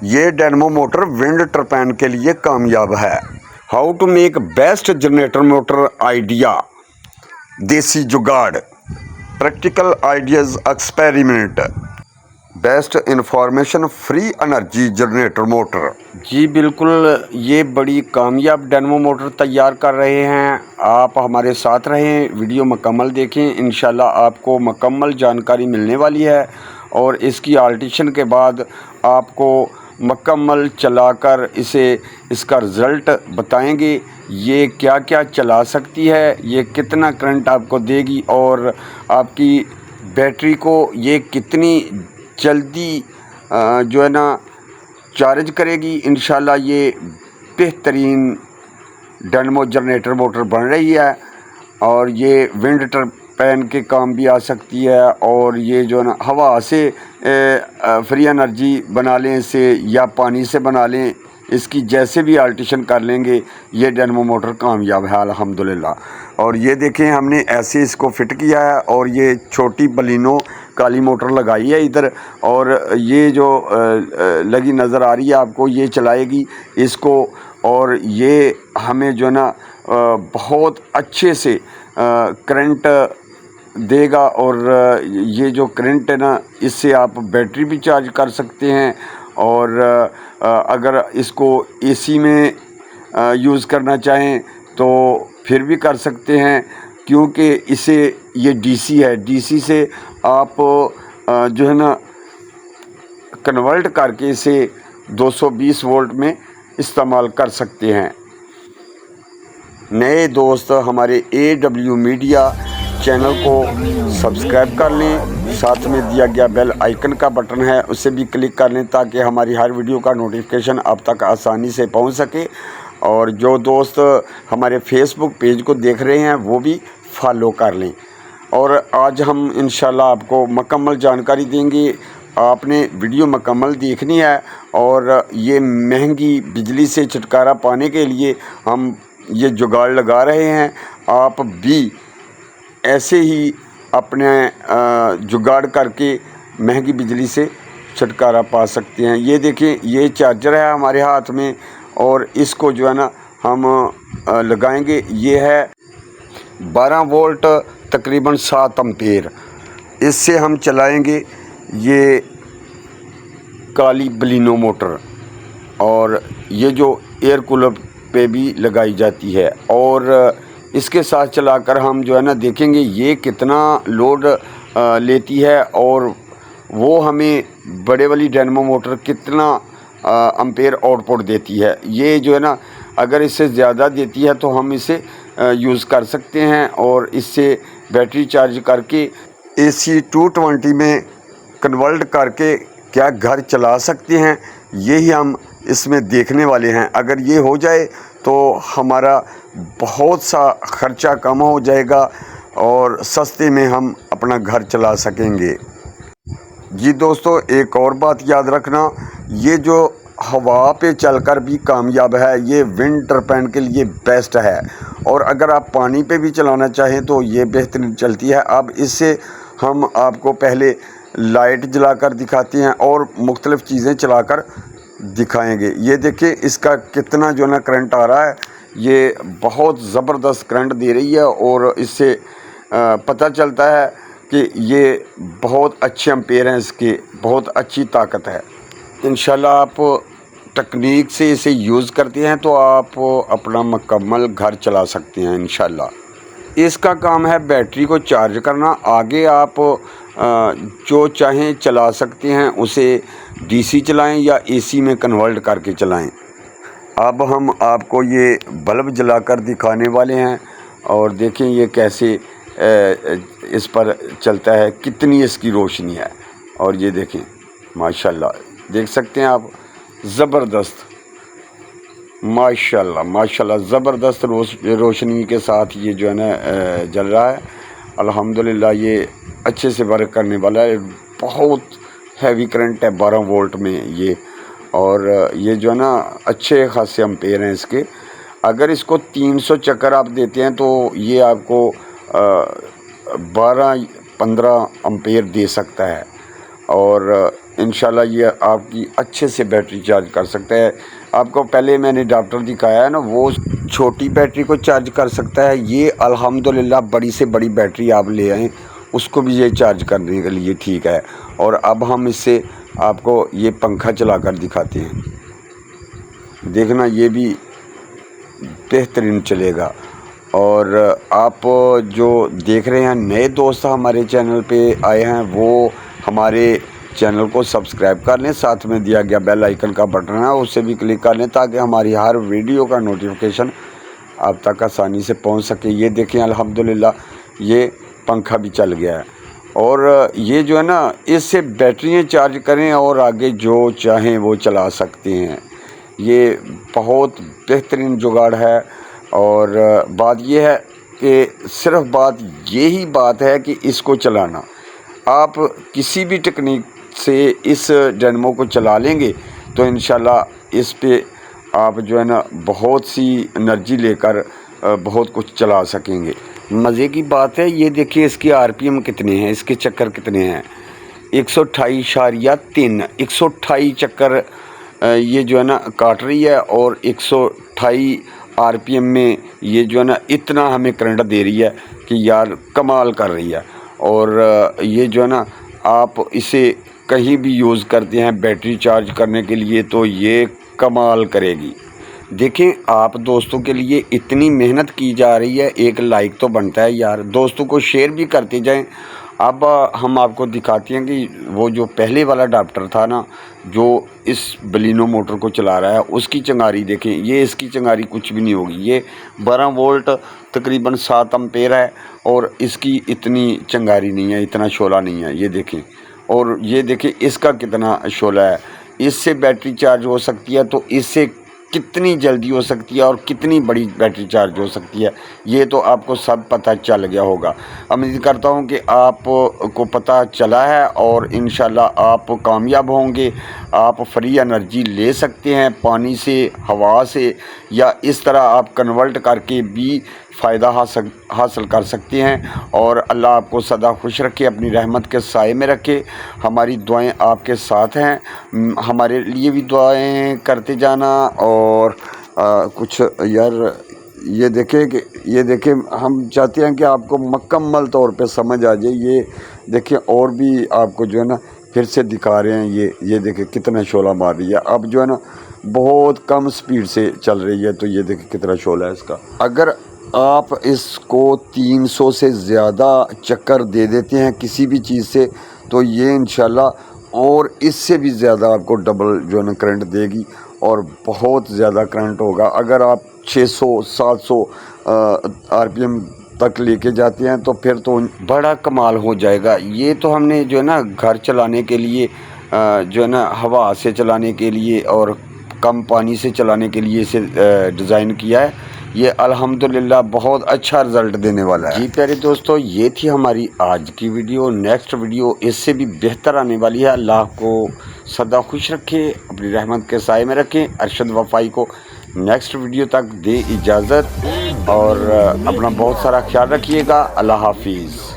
ये dynamo motor wind turbine के लिए कामयाब है। How to make best generator motor idea, desi jugaad, practical ideas experiment, best information, free energy generator motor. जी बिल्कुल, ये बड़ी कामयाब डायनेमो मोटर तैयार कर रहे हैं। आप हमारे साथ रहें, वीडियो मुकम्मल देखें, इंशाल्लाह आपको मुकम्मल जानकारी मिलने वाली है और इसकी आल्टेशन के बाद आपको मुकम्मल चलाकर इसका रिज़ल्ट बताएंगे। ये क्या क्या चला सकती है, ये कितना करंट आपको देगी और आपकी बैटरी को ये कितनी जल्दी जो है ना चार्ज करेगी। इंशाल्लाह ये बेहतरीन डायनेमो जनरेटर मोटर बन रही है और ये विंड टर्बाइन के काम भी आ सकती है और ये जो है ना हवा से फ्री एनर्जी बना लें इसे या पानी से बना लें, इसकी जैसे भी आल्टेशन कर लेंगे ये डायनेमो मोटर कामयाब है अल्हम्दुलिल्लाह। और ये देखें हमने ऐसे इसको फिट किया है और ये छोटी बलिनो काली मोटर लगाई है इधर और ये जो लगी नज़र आ रही है आपको, ये चलाएगी इसको और ये हमें जो है ना बहुत अच्छे से करंट देगा और ये जो करंट है ना इससे आप बैटरी भी चार्ज कर सकते हैं और अगर इसको एसी में यूज़ करना चाहें तो फिर भी कर सकते हैं, क्योंकि इसे ये डीसी है। डीसी से आप जो है ना कन्वर्ट करके इसे 220 वोल्ट में इस्तेमाल कर सकते हैं। नए दोस्त हमारे AW मीडिया चैनल को सब्सक्राइब कर लें, साथ में दिया गया बेल आइकन का बटन है उसे भी क्लिक कर लें ताकि हमारी हर वीडियो का नोटिफिकेशन आप तक आसानी से पहुंच सके। और जो दोस्त हमारे फेसबुक पेज को देख रहे हैं वो भी फॉलो कर लें। और आज हम इंशाल्लाह आपको मुकम्मल जानकारी देंगे, आपने वीडियो मुकम्मल देखनी है। और ये महंगी बिजली से छुटकारा पाने के लिए हम ये जुगाड़ लगा रहे हैं। आप भी ऐसे ही अपने जुगाड़ करके महंगी बिजली से छुटकारा पा सकते हैं। ये देखें, ये चार्जर है हमारे हाथ में और इसको जो है ना हम लगाएंगे। ये है 12 वोल्ट तकरीबन 7 एम्पेयर। इससे हम चलाएंगे ये काली बलिनो मोटर और ये जो एयर कूलर पे भी लगाई जाती है और इसके साथ चलाकर हम जो है ना देखेंगे ये कितना लोड लेती है और वो हमें बड़े वाली डायनेमो मोटर कितना एम्पेयर आउटपुट देती है। ये जो है ना अगर इससे ज़्यादा देती है तो हम इसे यूज़ कर सकते हैं और इससे बैटरी चार्ज करके AC 220 में कन्वर्ट करके क्या घर चला सकते हैं, यही हम इसमें देखने वाले हैं। अगर ये हो जाए तो हमारा बहुत सा ख़र्चा कम हो जाएगा और सस्ते में हम अपना घर चला सकेंगे। जी दोस्तों, एक और बात याद रखना, ये जो हवा पे चलकर भी कामयाब है, ये विंड टर्बाइन के लिए बेस्ट है। और अगर आप पानी पे भी चलाना चाहें तो ये बेहतरीन चलती है। अब इससे हम आपको पहले लाइट जलाकर दिखाते हैं और मुख्तलिफ़ चीज़ें चलाकर दिखाएंगे। ये देखिए इसका कितना जो ना करंट आ रहा है, ये बहुत ज़बरदस्त करंट दे रही है और इससे पता चलता है कि ये बहुत अच्छे एम्पेयर हैं, इसके बहुत अच्छी ताकत है। इंशाल्लाह आप टेक्निक से इसे यूज़ करते हैं तो आप अपना मुकम्मल घर चला सकते हैं इंशाल्लाह। इसका काम है बैटरी को चार्ज करना। आगे आप जो चाहें चला सकते हैं, उसे DC चलाएं या AC में कन्वर्ट करके चलाएं। अब हम आपको ये बल्ब जलाकर दिखाने वाले हैं और देखें ये कैसे इस पर चलता है, कितनी इसकी रोशनी है। और ये देखें माशाल्लाह, देख सकते हैं आप, ज़बरदस्त माशाल्लाह माशाल्लाह ज़बरदस्त रोशनी के साथ ये जो है ना जल रहा है। अल्हम्दुलिल्लाह ये अच्छे से वर्क करने वाला है। बहुत हैवी करंट है 12 वोल्ट में ये, और ये जो है ना अच्छे खासे एम्पेयर हैं इसके। अगर इसको 300 चक्कर आप देते हैं तो ये आपको 12-15 एम्पेयर दे सकता है। और इंशाल्लाह ये आपकी अच्छे से बैटरी चार्ज कर सकता है। आपको पहले मैंने अडाप्टर दिखाया है ना, वो छोटी बैटरी को चार्ज कर सकता है। ये अल्हम्दुलिल्लाह बड़ी से बड़ी बैटरी आप ले आएँ, उसको भी ये चार्ज करने के लिए ठीक है। और अब हम इससे आपको ये पंखा चला कर दिखाते हैं, देखना ये भी बेहतरीन चलेगा। और आप जो देख रहे हैं नए दोस्त हमारे चैनल पे आए हैं, वो हमारे चैनल को सब्सक्राइब कर लें, साथ में दिया गया बेल आइकन का बटन है उससे भी क्लिक कर लें ताकि हमारी हर वीडियो का नोटिफिकेशन आप तक आसानी से पहुंच सके। ये देखें अल्हम्दुलिल्लाह ये पंखा भी चल गया है। और ये जो है ना, इससे बैटरियाँ चार्ज करें और आगे जो चाहें वो चला सकते हैं। ये बहुत बेहतरीन जुगाड़ है। और बात यह है कि सिर्फ बात यही बात है कि इसको चलाना, आप किसी भी टेक्निक से इस डायनेमो को चला लेंगे तो इंशाल्लाह इस पे आप जो है ना बहुत सी एनर्जी लेकर बहुत कुछ चला सकेंगे। मज़े की बात है, ये देखिए इसके आरपीएम कितने हैं, इसके चक्कर कितने हैं, 128.3 128 चक्कर ये जो है ना काट रही है। और 128 आरपीएम में ये जो है ना इतना हमें करंट दे रही है कि यार कमाल कर रही है। और ये जो है ना आप इसे कहीं भी यूज़ करते हैं बैटरी चार्ज करने के लिए तो ये कमाल करेगी। देखें आप दोस्तों के लिए इतनी मेहनत की जा रही है, एक लाइक तो बनता है यार, दोस्तों को शेयर भी करते जाएं। अब हम आपको दिखाते हैं कि वो जो पहले वाला अडाप्टर था ना, जो इस बलिनो मोटर को चला रहा है, उसकी चिंगारी देखें। ये इसकी चिंगारी कुछ भी नहीं होगी, ये 12 वोल्ट तकरीबन 7 एम्पेयर है और इसकी इतनी चिंगारी नहीं है, इतना शोला नहीं है, ये देखें। और ये देखें इसका कितना शोला है, इससे बैटरी चार्ज हो सकती है तो इससे कितनी जल्दी हो सकती है और कितनी बड़ी बैटरी चार्ज हो सकती है, ये तो आपको सब पता चल गया होगा। उम्मीद करता हूँ कि आपको पता चला है और इंशाल्लाह आप कामयाब होंगे। आप फ्री एनर्जी ले सकते हैं पानी से, हवा से, या इस तरह आप कन्वर्ट करके भी फ़ायदा हासिल कर सकते हैं। और अल्लाह आपको सदा खुश रखे, अपनी रहमत के साए में रखे। हमारी दुआएं आपके साथ हैं, हमारे लिए भी दुआएं करते जाना। और कुछ यार ये देखें हम चाहते हैं कि आपको मुकम्मल तौर पे समझ आ जाए। ये देखें और भी आपको जो है ना फिर से दिखा रहे हैं, ये देखें कितना शोला मार रही है। अब जो है ना बहुत कम स्पीड से चल रही है, तो ये देखें कितना शोला है इसका। अगर आप इसको 300 से ज़्यादा चक्कर दे देते हैं किसी भी चीज़ से तो ये इंशाल्लाह और इससे भी ज़्यादा आपको डबल जो है ना करंट देगी और बहुत ज़्यादा करंट होगा। अगर आप 600-700 आरपीएम तक लेके जाते हैं तो फिर तो बड़ा कमाल हो जाएगा। ये तो हमने जो है ना घर चलाने के लिए जो है ना हवा से चलाने के लिए और कम पानी से चलाने के लिए इसे डिज़ाइन किया है। ये अल्हम्दुलिल्लाह बहुत अच्छा रिज़ल्ट देने वाला है। जी प्यारे दोस्तों, ये थी हमारी आज की वीडियो। नेक्स्ट वीडियो इससे भी बेहतर आने वाली है। अल्लाह को सदा खुश रखे, अपनी रहमत के साए में रखें। अरशद वफ़ाई को नेक्स्ट वीडियो तक दे इजाज़त और अपना बहुत सारा ख्याल रखिएगा। अल्लाह हाफिज़।